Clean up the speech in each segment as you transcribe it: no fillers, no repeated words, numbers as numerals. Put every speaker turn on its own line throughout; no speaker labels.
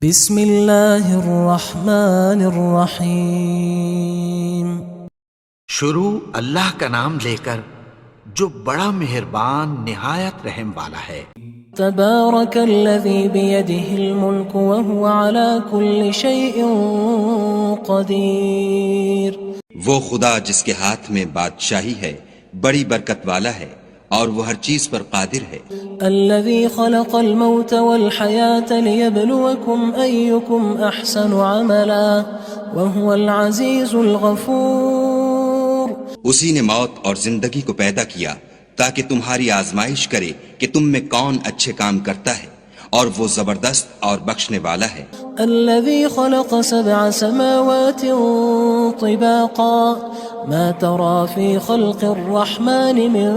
بسم اللہ الرحمن الرحیم۔
شروع اللہ کا نام لے کر جو بڑا مہربان نہایت رحم والا ہے۔
تبارک الذی بیدہ الملک وہو علی کل شیء قدیر۔
وہ خدا جس کے ہاتھ میں بادشاہی ہے بڑی برکت والا ہے اور وہ ہر چیز پر قادر ہے۔
الذی خلق الموت والحیاة لیبلوکم ایکم احسن عملا وہو العزیز الغفور۔
اسی نے موت اور زندگی کو پیدا کیا تاکہ تمہاری آزمائش کرے کہ تم میں کون اچھے کام کرتا ہے، اور وہ زبردست اور بخشنے والا ہے۔
الذي خلق 7 سماوات طباقا ما ترى في خلق الرحمن من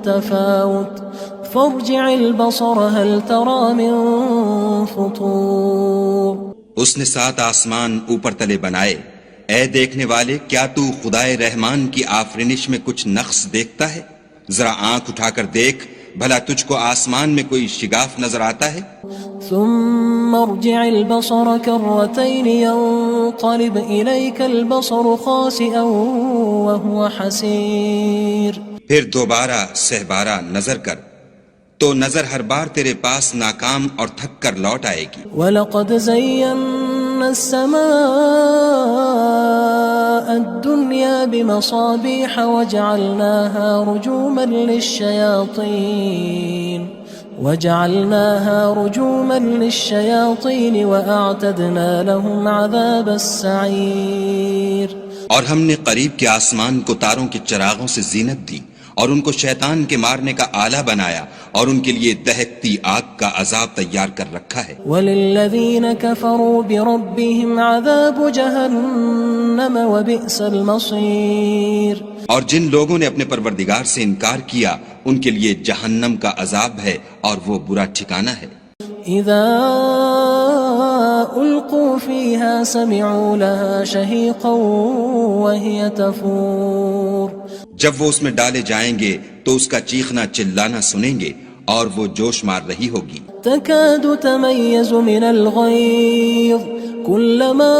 تفاوت فارجع البصر هل ترى من فطور۔
اس نے 7 آسمان اوپر تلے بنائے، اے دیکھنے والے کیا تو خدائے رحمان کی آفرینش میں کچھ نقص دیکھتا ہے؟ ذرا آنکھ اٹھا کر دیکھ، بھلا تجھ کو آسمان میں کوئی شگاف نظر آتا ہے؟
ثم ارجع البصر كرتين ينقلب إليك البصر خاسئا وهو حسير۔
پھر دوبارہ سہبارہ نظر کر تو نظر ہر بار تیرے پاس ناکام اور تھک کر لوٹ آئے گی۔
وَلَقَدْ زَيَّنَّا السَّمَاءَ الدُّنْيَا بِمَصَابِيحَ وَجَعَلْنَاهَا رُجُومًا لِلشَّيَاطِينِ وَأَعْتَدْنَا لَهُمْ عَذَابَ السَّعِيرِ۔
اور ہم نے قریب کے آسمان کو تاروں کے چراغوں سے زینت دی اور ان کو شیطان کے مارنے کا آلہ بنایا، اور ان کے لیے دہکتی آگ کا عذاب تیار کر رکھا ہے۔
وَلِلَّذِينَ كَفَرُوا بِرَبِّهِمْ عَذَابُ جَهَنَّمَ وَبِئْسَ الْمَصِيرُ۔
اور جن لوگوں نے اپنے پروردگار سے انکار کیا ان کے لیے جہنم کا عذاب ہے اور وہ برا ٹھکانہ ہے۔
اذا القوا فيها سمعوا لها شهيقا وهي تفور۔
جب وہ اس میں ڈالے جائیں گے تو اس کا چیخنا چلانا سنیں گے اور وہ جوش مار رہی ہوگی۔
تكاد تميز من الغيظ كلما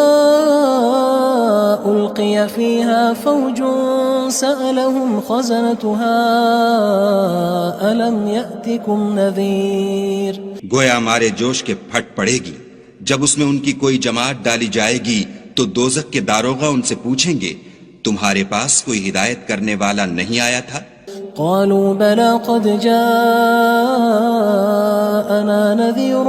ألقي فيها فوج سألهم خزنتها ألم يأتكم نذير۔
گویا ہمارے جوش کے پھٹ پڑے گی جب اس میں ان کی کوئی جماعت ڈالی جائے گی تو دوزخ کے داروغہ ان سے پوچھیں گے تمہارے پاس کوئی ہدایت کرنے والا نہیں آیا تھا؟
قالوا بلى قد جاءنا نذير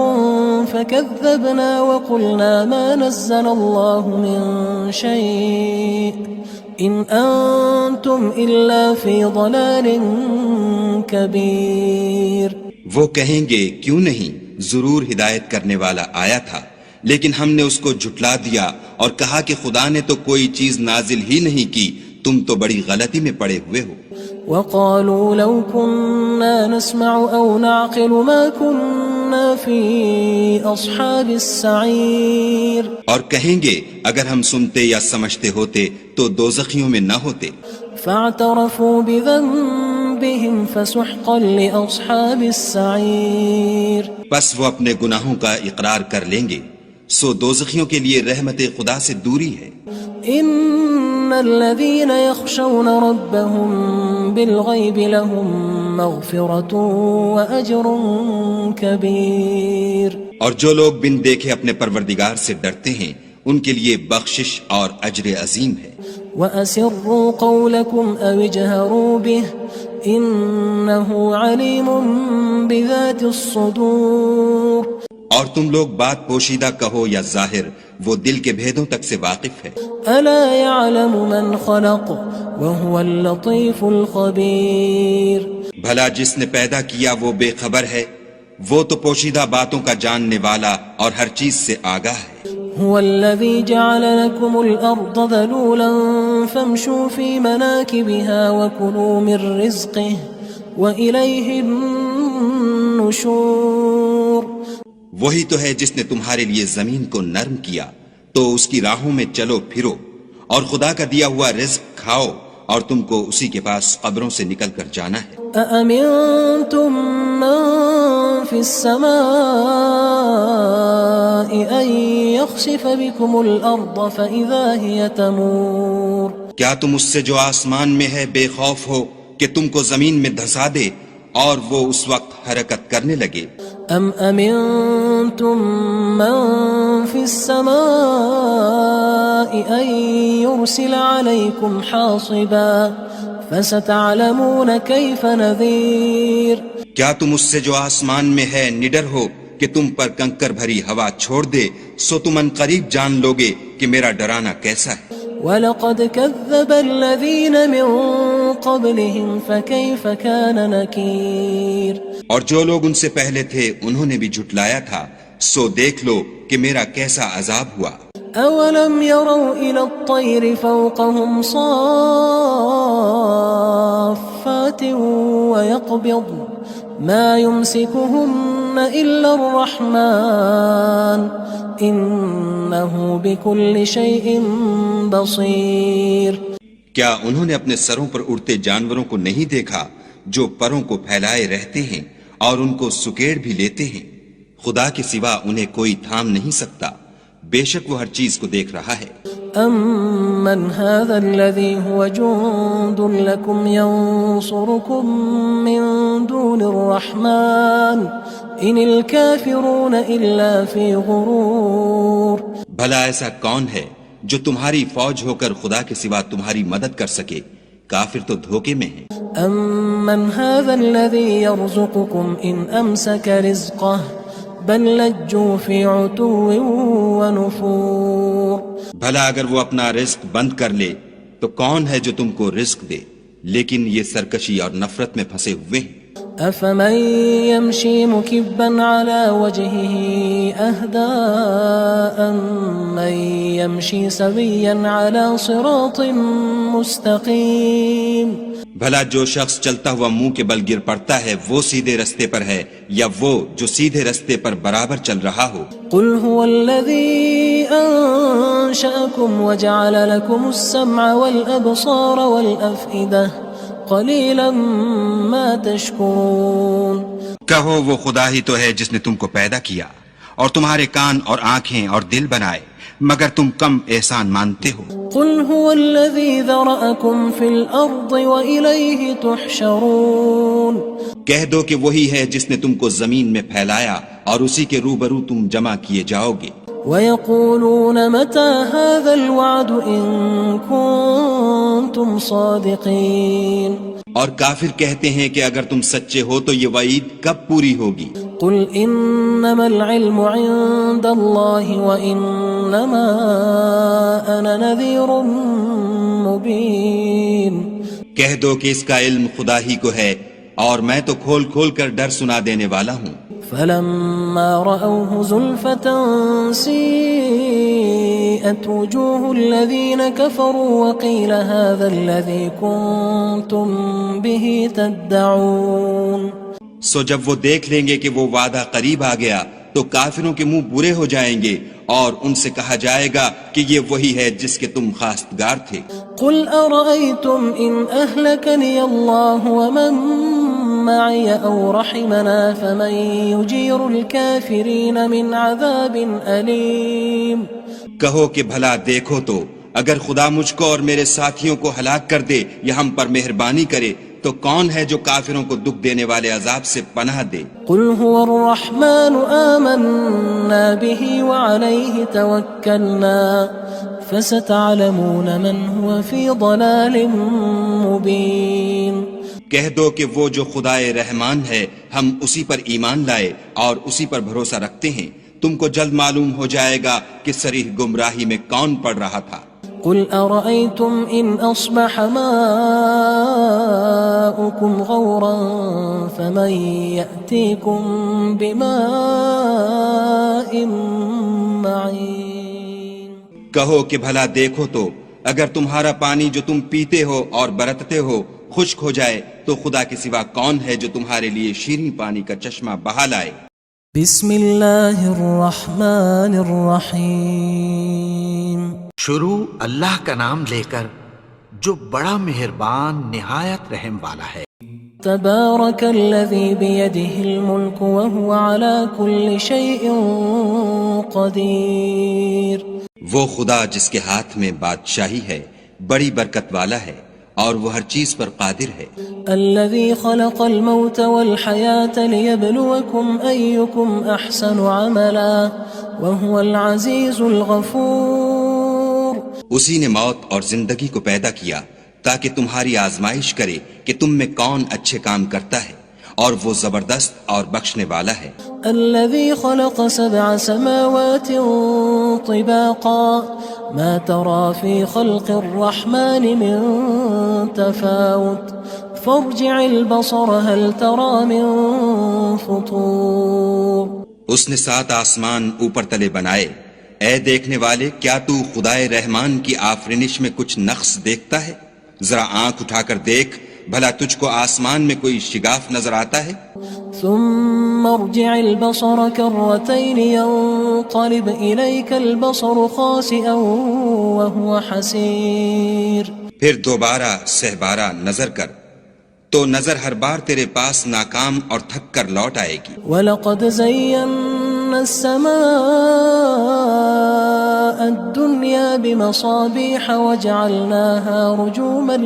فكذبنا وقلنا ما نزل الله من شيء إن أنتم إلا في ضلال كبير۔
وہ کہیں گے کیوں نہیں، ضرور ہدایت کرنے والا آیا تھا، لیکن ہم نے اس کو جھٹلا دیا اور کہا کہ خدا نے تو کوئی چیز نازل ہی نہیں کی، تم تو بڑی غلطی میں پڑے ہوئے ہو۔
وقالوا لو كنا نسمع أو نعقل ما كنا في أصحاب السعير۔
اور کہیں گے اگر ہم سنتے یا سمجھتے ہوتے تو دوزخیوں میں نہ ہوتے۔
فاعترفوا بذنبهم فسحقا لأصحاب السعير۔
بس وہ اپنے گناہوں کا اقرار کر لیں گے، سو دوزخیوں کے لیے رحمت خدا سے دوری ہے۔
ان الذين يخشون ربهم بالغيب لهم مغفرة واجر كبير۔
اور جو لوگ بن دیکھے اپنے پروردگار سے ڈرتے ہیں ان کے لیے بخشش اور اجر عظیم ہے۔
وَأَسِرُّوا قَوْلَكُمْ أَوِ اجْهَرُوا بِهِ إِنَّهُ عَلِيمٌ بِذَاتِ الصُّدُورِ۔
اور تم لوگ بات پوشیدہ کہو یا ظاہر، وہ دل کے بھیدوں تک سے واقف ہے۔
أَلَا يَعْلَمُ مَنْ خَلَقَ وَهُوَ اللَّطِيفُ الْخَبِيرُ۔
بھلا جس نے پیدا کیا وہ بے خبر ہے، وہ تو پوشیدہ باتوں کا جاننے والا اور ہر چیز سے آگاہ ہے۔
هو الذي جعل لكم الأرض ذلولا فامشوا في مناكبها وكلوا من رزقه وإليه النشور۔
وہی تو ہے جس نے تمہارے لیے زمین کو نرم کیا تو اس کی راہوں میں چلو پھرو اور خدا کا دیا ہوا رزق کھاؤ اور تم کو اسی کے پاس قبروں سے نکل کر جانا ہے۔
أأمنتم من في السماء أن يخسف بكم الأرض فإذا هي تمور
کیا تم اس سے جو آسمان میں ہے بے خوف ہو کہ تم کو زمین میں دھسا دے اور وہ اس وقت حرکت کرنے لگے؟
أم أمنتم من في السماء أن يرسل عليكم حاصبا فستعلمون كيف نذير
کیا تم اس سے جو آسمان میں ہے نڈر ہو کہ تم پر کنکر بھری ہوا چھوڑ دے، سو تم ان قریب جان لوگے کہ میرا ڈرانا کیسا ہے۔
وَلَقَدْ كَذَّبَ الَّذِينَ مِن قَبْلِهِمْ فَكَيْفَ كَانَ نَكِيرٌ
اور جو لوگ ان سے پہلے تھے انہوں نے بھی جھٹلایا تھا، سو دیکھ لو کہ میرا کیسا عذاب ہوا۔
أَوَلَمْ يَرَوْا إِلَى الطَّيْرِ فَوْقَهُمْ صَافَّاتٍ وَيَقْبِضْنَ مَا يُمْسِكُهُنَّ إِلَّا الرَّحْمَنُ إِنَّهُ بِكُلِّ شَيْءٍ بَصِيرٌ
کیا انہوں نے اپنے سروں پر اڑتے جانوروں کو نہیں دیکھا جو پروں کو پھیلائے رہتے ہیں اور ان کو سکیڑ بھی لیتے ہیں؟ خدا کے سوا انہیں کوئی تھام نہیں سکتا، بے شک وہ ہر چیز کو دیکھ رہا ہے۔
أَمَّنْ هَذَا الَّذِي هُوَ جُندٌ لَكُمْ يَنصُرُكُم مِّن دُونِ الرَّحْمَنِ إِنِ الْكَافِرُونَ إِلَّا فِي غُرُورٍ
بھلا ایسا کون ہے جو تمہاری فوج ہو کر خدا کے سوا تمہاری مدد کر سکے؟ کافر تو دھوکے میں ہیں۔
أَمَّنْ هَذَا الَّذِي يَرْزُقُكُمْ إِنْ أَمْسَكَ رِزْقَهُ بَلْ لَجُّوا فِي عُتُوٍّ وَنُفُورٍ
بھلا اگر وہ اپنا رزق بند کر لے تو کون ہے جو تم کو رزق دے؟ لیکن یہ سرکشی اور نفرت میں پھنسے ہوئے ہیں۔
أَفَمَن يَمْشِي مُكِبًّا عَلَى وَجْهِهِ أَهْدَىٰ أَمَّن يَمْشِي سَوِيًّا عَلَى صِرَاطٍ مُّسْتَقِيمٍ
بھلا جو شخص چلتا ہوا منہ کے بل گر پڑتا ہے وہ سیدھے رستے پر ہے یا وہ جو سیدھے رستے پر برابر چل رہا ہو؟
قُلْ هُوَ الَّذِي أَنشَأَكُمْ وَجَعَلَ لَكُمُ السَّمْعَ وَالْأَبْصَارَ وَالْأَفْئِدَةَ قَلِيلًا مَا تَشْكُرُونَ
کہو وہ خدا ہی تو ہے جس نے تم کو پیدا کیا اور تمہارے کان اور آنکھیں اور دل بنائے، مگر تم کم احسان مانتے ہو۔
قُلْ هُوَ الَّذِي ذَرَأَكُمْ فِي الْأَرْضِ وَإِلَيْهِ تُحْشَرُونَ
کہہ دو کہ وہی ہے جس نے تم کو زمین میں پھیلایا اور اسی کے روبرو تم جمع کیے جاؤ گے۔
وَيَقُولُونَ مَتَى هَذَا الْوَعْدُ إِن كُنتُمْ صَادِقِينَ
اور کافر کہتے ہیں کہ اگر تم سچے ہو تو یہ وعید کب پوری ہوگی؟
قُلْ إِنَّمَا الْعِلْمُ عِندَ اللَّهِ وَإِنَّمَا أَنَا نَذِيرٌ مُّبِينٌ
کہہ دو کہ اس کا علم خدا ہی کو ہے اور میں تو کھول کھول کر ڈر سنا دینے والا ہوں۔
فَلَمَّا رَأَوْهُ زُلْفَةً سِيئَتْ وُجُوهُ الَّذِينَ كَفَرُوا وَقِيلَ هَذَا الَّذِي كُنتُم بِهِ تَدَّعُونَ
سو جب وہ دیکھ لیں گے کہ وہ وعدہ قریب آ گیا تو کافروں کے منہ برے ہو جائیں گے اور ان سے کہا جائے گا کہ یہ وہی ہے جس کے تم خواستگار تھے۔
قُلْ أَرَأَيْتُمْ إِنْ أَهْلَكَنِيَ اللَّهُ وَمَن مَّعِيَ أَوْ رَحِمَنَا فَمَن يُجِيرُ الْكَافِرِينَ مِنْ عَذَابٍ أَلِيمٍ
کہو کہ بھلا دیکھو تو اگر خدا مجھ کو اور میرے ساتھیوں کو ہلاک کر دے یا ہم پر مہربانی کرے تو کون ہے جو کافروں کو دکھ دینے والے عذاب سے پناہ دے؟
قُلْ هُوَ الرَّحْمَنُ آمَنَّا بِهِ وَعَلَيْهِ تَوَكَّلْنَا فَسَتَعْلَمُونَ مَنْ هُوَ فِي ضَلَالٍ مُّبِينٍ
کہہ دو کہ وہ جو خدائے رحمان ہے ہم اسی پر ایمان لائے اور اسی پر بھروسہ رکھتے ہیں، تم کو جلد معلوم ہو جائے گا کہ صریح گمراہی میں کون پڑ رہا تھا۔
قُلْ أَرَأَيْتُمْ إِنْ أَصْبَحَ مَاؤُكُمْ غَوْرًا فَمَن يَأْتِيكُم بِمَاءٍ مَّعِينٍ
کہو کہ بھلا دیکھو تو اگر تمہارا پانی جو تم پیتے ہو اور برتتے ہو خشک ہو جائے تو خدا کے سوا کون ہے جو تمہارے لیے شیریں پانی کا چشمہ بہا لائے؟
بسم اللہ الرحمن الرحیم
شروع اللہ کا نام لے کر جو بڑا مہربان نہایت رحم والا ہے۔
تبارك الذي بيده الملك وهو على كل شيء قدير۔
وہ خدا جس کے ہاتھ میں بادشاہی ہے بڑی برکت والا ہے اور وہ ہر چیز پر قادر ہے۔
الذي خلق الموت والحياة ليبلوكم أيكم أحسن عملا وهو العزيز الغفور۔
اسی نے موت اور زندگی کو پیدا کیا تاکہ تمہاری آزمائش کرے کہ تم میں کون اچھے کام کرتا ہے، اور وہ زبردست اور بخشنے والا ہے۔
الذي خلق 7 سماوات طباقا ما ترى في خلق الرحمن من تفاوت فارجع البصر هل ترى من فطور۔
اس نے 7 آسمان اوپر تلے بنائے، اے دیکھنے والے کیا تو خدائے رحمان کی آفرینش میں کچھ نقص دیکھتا ہے؟ ذرا آنکھ اٹھا کر دیکھ بھلا تجھ کو آسمان میں کوئی شگاف نظر آتا ہے؟
ثم ارجع البصر كرتين ينقلب إليك البصر خاسئا وهو حسير۔
پھر دوبارہ سہبارہ نظر کر تو نظر ہر بار تیرے پاس ناکام اور تھک کر لوٹ آئے گی۔
وَلَقَدْ زَيَّنَّا السَّمَاءَ الدُّنْيَا بِمَصَابِيحَ وَجَعَلْنَاهَا رُجُومًا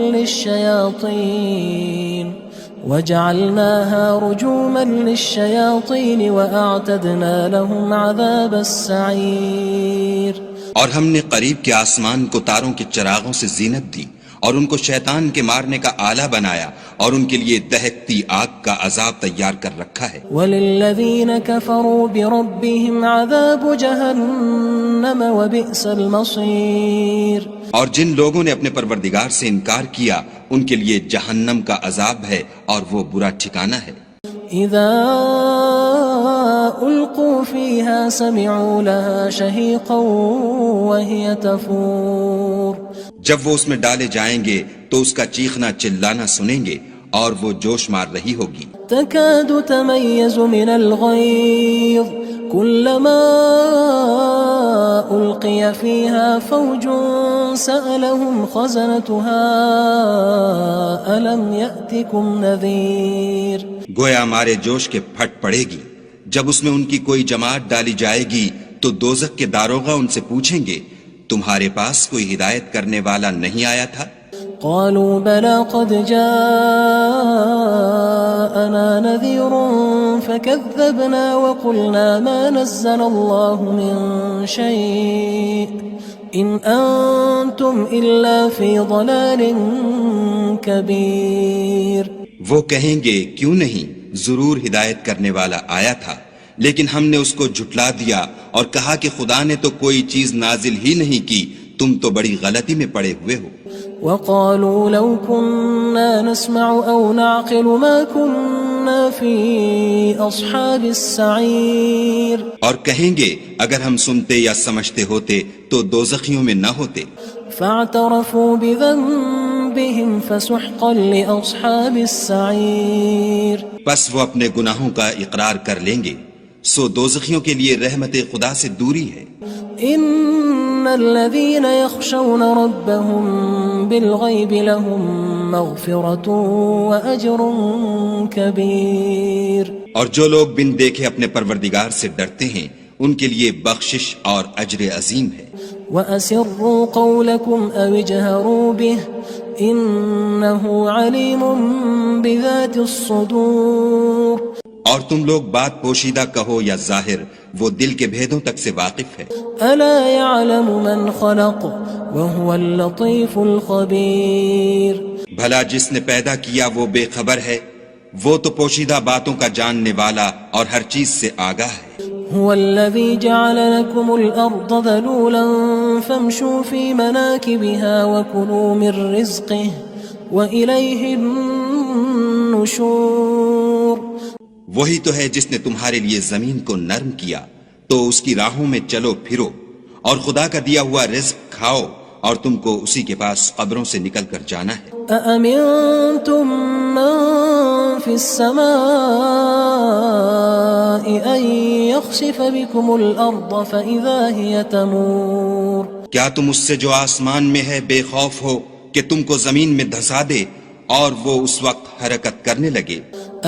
لِلشَّيَاطِينِ وَأَعْتَدْنَا لَهُمْ عَذَابَ السَّعِيرِ۔
اور ہم نے قریب کے آسمان کو تاروں کے چراغوں سے زینت دی اور ان کو شیطان کے مارنے کا آلہ بنایا اور ان کے لیے دہکتی آگ کا عذاب تیار کر رکھا ہے۔
وَلِلَّذِينَ كَفَرُوا بِرَبِّهِمْ عَذَابُ جَهَنَّمَ وَبِئْسَ الْمَصِيرُ۔
اور جن لوگوں نے اپنے پروردگار سے انکار کیا ان کے لیے جہنم کا عذاب ہے اور وہ برا ٹھکانہ ہے۔
اذا القوا فيها سمعوا لها شهيقا وهي تفور۔
جب وہ اس میں ڈالے جائیں گے تو اس کا چیخنا چلانا سنیں گے اور وہ جوش مار رہی ہوگی۔
تكاد تميز من الغيظ كلما ألقي فيها فوج سألهم خزنتها ألم يأتكم نذير۔
گویا ہمارے جوش کے پھٹ پڑے گی جب اس میں ان کی کوئی جماعت ڈالی جائے گی تو دوزخ کے داروغہ ان سے پوچھیں گے تمہارے پاس کوئی ہدایت کرنے والا نہیں آیا تھا؟
قالوا بلى قد جاءنا نذير فكذبنا وقلنا ما نزل الله من شيء إن أنتم إلا في ضلال كبير۔
وہ کہیں گے کیوں نہیں، ضرور ہدایت کرنے والا آیا تھا، لیکن ہم نے اس کو جھٹلا دیا اور کہا کہ خدا نے تو کوئی چیز نازل ہی نہیں کی، تم تو بڑی غلطی میں پڑے ہوئے ہو۔
وقالوا لو كنا نسمع أو نعقل ما كنا في أصحاب السعير۔
اور کہیں گے اگر ہم سنتے یا سمجھتے ہوتے تو دوزخیوں میں نہ ہوتے۔
فاعترفوا بذنبهم فسحقا لأصحاب السعير۔
پس وہ اپنے گناہوں کا اقرار کر لیں گے، سو دوزخیوں کے لیے رحمت خدا سے دوری ہے۔
ان الذين يخشون ربهم بالغيب لهم مغفرة واجر كبير۔
اور جو لوگ بن دیکھے اپنے پروردگار سے ڈرتے ہیں ان کے لیے بخشش اور اجر عظیم ہے۔
واسروا قولكم او اجهروا به انه عليم بذات الصدور۔
اور تم لوگ بات پوشیدہ کہو یا ظاہر، وہ دل کے بھیدوں تک سے واقف ہے۔
الا يعلم من خلق وهو اللطيف الخبير۔
بھلا جس نے پیدا کیا وہ بے خبر ہے، وہ تو پوشیدہ باتوں کا جاننے والا اور ہر چیز سے آگاہ ہے۔
هو الذي جعل لكم الأرض ذلولا فامشوا في مناكبها وكلوا من رزقه وإليه النشور۔
وہی تو ہے جس نے تمہارے لیے زمین کو نرم کیا تو اس کی راہوں میں چلو پھرو اور خدا کا دیا ہوا رزق کھاؤ اور تم کو اسی کے پاس قبروں سے نکل کر جانا ہے۔
أأمنتم من في السماء أن يخسف بكم الأرض فإذا هي تمور۔
کیا تم اس سے جو آسمان میں ہے بے خوف ہو کہ تم کو زمین میں دھسا دے اور وہ اس وقت حرکت کرنے لگے؟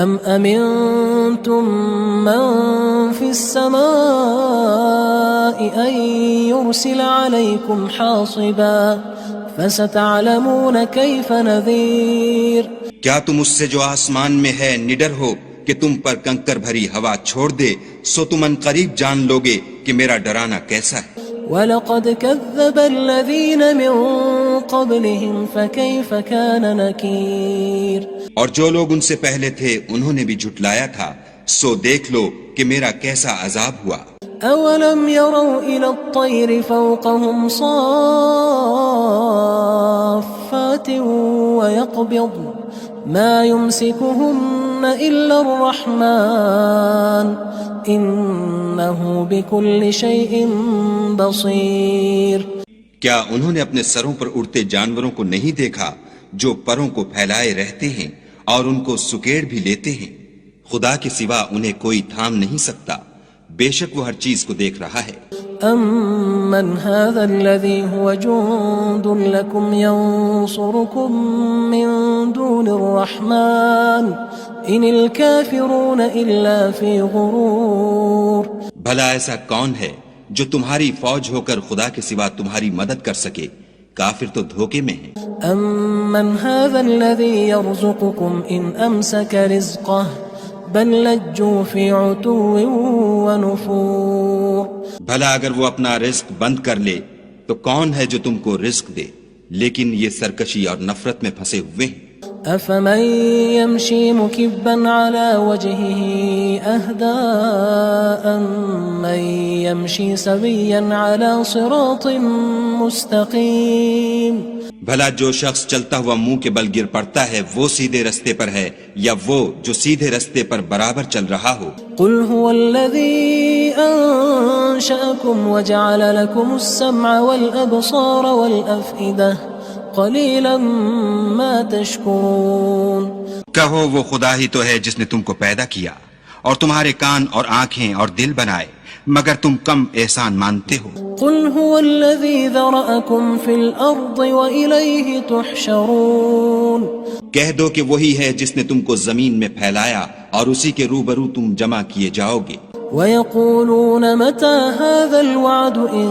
ام امنتم من فی السماء ان يرسل علیکم حاصبا فستعلمون کیف نذیر.
کیا تم اس سے جو آسمان میں ہے نڈر ہو کہ تم پر کنکر بھری ہوا چھوڑ دے؟ سو تم ان قریب جان لوگے کہ میرا ڈرانا کیسا ہے.
وَلَقَدْ كَذَّبَ الَّذِينَ مِن قَبْلِهِمْ فَكَيْفَ كَانَ نَكِيرٌ.
اور جو لوگ ان سے پہلے تھے انہوں نے بھی جھٹلایا تھا، سو دیکھ لو کہ میرا کیسا عذاب ہوا.
أَوَلَمْ يَرَوْا إِلَى الطَّيْرِ فَوْقَهُمْ صَافَّاتٍ وَيَقْبِضْنَ مَا يُمْسِكُهُنَّ إِلَّا الرَّحْمَنُ إِنَّهُ بِكُلِّ شَيْءٍ بَصِيرٌ.
کیا انہوں نے اپنے سروں پر اڑتے جانوروں کو نہیں دیکھا جو پروں کو پھیلائے رہتے ہیں اور ان کو سکیڑ بھی لیتے ہیں؟ خدا کے سوا انہیں کوئی تھام نہیں سکتا، بے شک وہ ہر چیز کو دیکھ رہا ہے.
أَمَّنْ هَذَا الَّذِي هُوَ جُندٌ لَكُمْ يَنصُرُكُم مِّن دُونِ الرَّحْمَنِ إِنِ الْكَافِرُونَ إِلَّا فِي غُرُورٍ.
بھلا ایسا کون ہے جو تمہاری فوج ہو کر خدا کے سوا تمہاری مدد کر سکے؟ کافر تو دھوکے میں ہیں.
أَمَّنْ هَذَا الَّذِي يَرْزُقُكُمْ إِنْ أَمْسَكَ رِزْقَهُ بَل لَجُّوا فِي عُتُوٍّ وَنُفُورٍ.
بھلا اگر وہ اپنا رزق بند کر لے تو کون ہے جو تم کو رزق دے؟ لیکن یہ سرکشی اور نفرت میں پھنسے ہوئے ہیں.
أَفَمَن يَمْشِي مُكِبًّا عَلَى وَجْهِهِ أَهْدَىٰ أَمَّن يَمْشِي سَوِيًّا عَلَى صِرَاطٍ مُّسْتَقِيمٍ.
بھلا جو شخص چلتا ہوا منہ کے بل گر پڑتا ہے وہ سیدھے رستے پر ہے یا وہ جو سیدھے رستے پر برابر چل رہا ہو؟
قُلْ هُوَ الَّذِي أَنشَأَكُمْ وَجَعَلَ لَكُمُ السَّمْعَ وَالْأَبْصَارَ وَالْأَفْئِدَةَ قَلِيلًا مَا تَشْكُرُونَ.
کہو وہ خدا ہی تو ہے جس نے تم کو پیدا کیا اور تمہارے کان اور آنکھیں اور دل بنائے، مگر تم کم احسان مانتے ہو.
قُلْ هُوَ الَّذِي ذَرَأَكُمْ فِي الْأَرْضِ وَإِلَيْهِ تُحْشَرُونَ.
کہہ دو کہ وہی ہے جس نے تم کو زمین میں پھیلایا اور اسی کے روبرو تم جمع کیے جاؤ گے.
وَيَقُولُونَ مَتَى هَذَا الْوَعْدُ إِن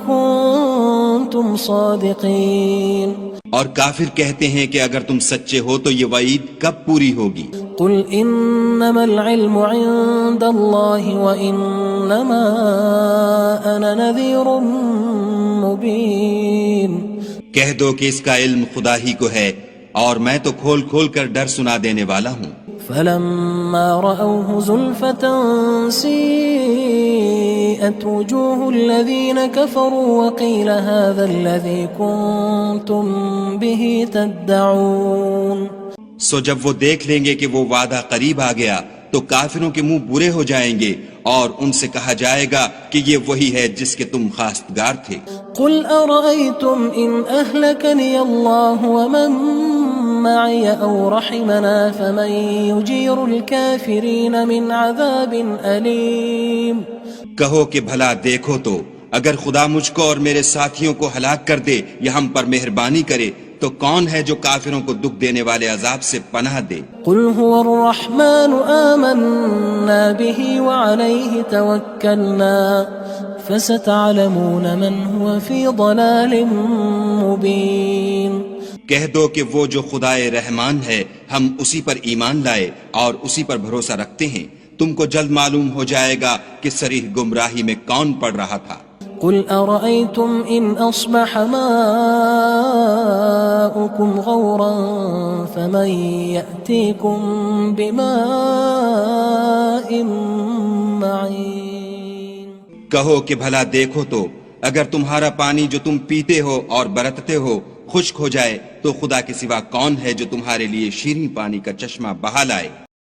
كُنتُمْ صَادِقِينَ.
اور کافر کہتے ہیں کہ اگر تم سچے ہو تو یہ وعید کب پوری ہوگی؟
قُلْ إِنَّمَا الْعِلْمُ عِندَ اللَّهِ وَإِنَّمَا أَنَا نَذِيرٌ مُّبِينٌ.
کہہ دو کہ اس کا علم خدا ہی کو ہے اور میں تو کھول کھول کر ڈر سنا دینے والا ہوں.
فَلَمَّا رَأَوْهُ زُلْفَةً سِيئَتْ وُجُوهُ الَّذِينَ كَفَرُوا وَقِيلَ هَذَا الَّذِي كُنتُم بِهِ تَدَّعُونَ.
سو جب وہ دیکھ لیں گے کہ وہ وعدہ قریب آ گیا تو کافروں کے منہ برے ہو جائیں گے اور ان سے کہا جائے گا کہ یہ وہی ہے جس کے تم خواستگار تھے.
قُلْ أَرَأَيْتُمْ إِنْ أَهْلَكَنِيَ اللَّهُ وَمَن مَّعِيَ أَوْ رَحِمَنَا فَمَن يُجِيرُ الْكَافِرِينَ مِنْ عَذَابٍ أَلِيمٍ.
کہو کہ بھلا دیکھو تو اگر خدا مجھ کو اور میرے ساتھیوں کو ہلاک کر دے یا ہم پر مہربانی کرے تو کون ہے جو کافروں کو دکھ دینے والے عذاب سے پناہ دے؟
قُلْ هُوَ الرَّحْمَنُ آمَنَّا بِهِ وَعَلَيْهِ تَوَكَّلْنَا فَسَتَعْلَمُونَ مَنْ هُوَ فِي ضَلَالٍ مُّبِينٍ.
کہہ دو کہ وہ جو خدائے رحمان ہے ہم اسی پر ایمان لائے اور اسی پر بھروسہ رکھتے ہیں، تم کو جلد معلوم ہو جائے گا کہ صریح گمراہی میں کون پڑ رہا تھا.
قُلْ أَرَأَيْتُمْ إِنْ أَصْبَحَ مَاؤُكُمْ غَوْرًا فَمَن يَأْتِيكُم بِمَاءٍ مَّعِينٍ.
کہو کہ بھلا دیکھو تو اگر تمہارا پانی جو تم پیتے ہو اور برتتے ہو خشک ہو جائے تو خدا کے سوا کون ہے جو تمہارے لیے شیریں پانی کا چشمہ بہا لائے؟